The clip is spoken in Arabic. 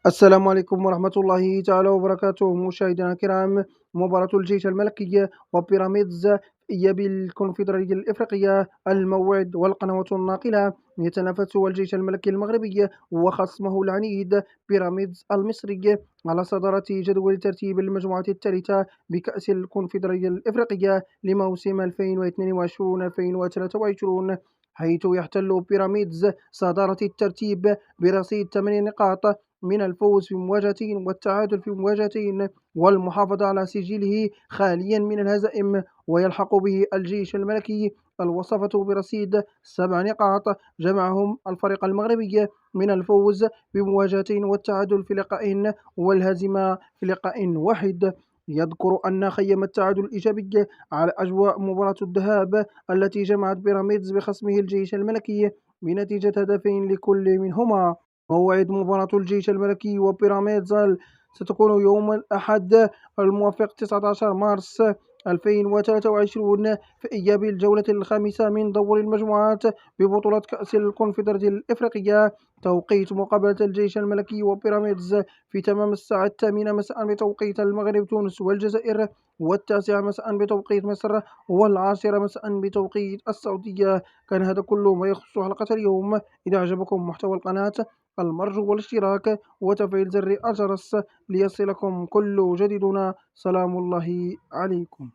السلام عليكم ورحمة الله تعالى وبركاته. مشاهدينا الكرام، مباراة الجيش الملكي وبيراميدز في إياب الكونفدرالية الإفريقية، الموعد والقنوات الناقلة. يتنافس الجيش الملكي المغربي وخصمه العنيد بيراميدز المصري على صدارة جدول ترتيب المجموعة الثالثة بكأس الكونفدرالية الإفريقية لموسم 2022-2023، حيث يحتل بيراميدز صدارة الترتيب برصيد 8 نقاط من الفوز في مواجهتين والتعادل في مواجهتين والمحافظة على سجله خاليا من الهزائم. ويلحق به الجيش الملكي الوصفة برصيد 7 نقاط جمعهم الفريق المغربي من الفوز بمواجهتين والتعادل في لقاء والهزيمة في لقاء واحد. يذكر أن خيم التعادل الإيجابي على أجواء مباراة الذهاب التي جمعت بيراميدز بخصمه الجيش الملكي بنتيجة هدفين لكل منهما. موعد مباراة الجيش الملكي وبيراميدز ستكون يوم الأحد الموافق 19 مارس 2023 في إياب الجولة الخامسة من دور المجموعات ببطولة كأس الكونفدرالية الإفريقية. توقيت مقابلة الجيش الملكي وبيراميدز في تمام الساعة 8 مساء بتوقيت المغرب، تونس والجزائر، والتاسعة مساء بتوقيت مصر، والعاشرة مساء بتوقيت السعودية. كان هذا كل ما يخص حلقة اليوم. إذا أعجبكم محتوى القناة، المرجو والاشتراك وتفعيل زر الجرس ليصلكم كل جديدنا. سلام الله عليكم.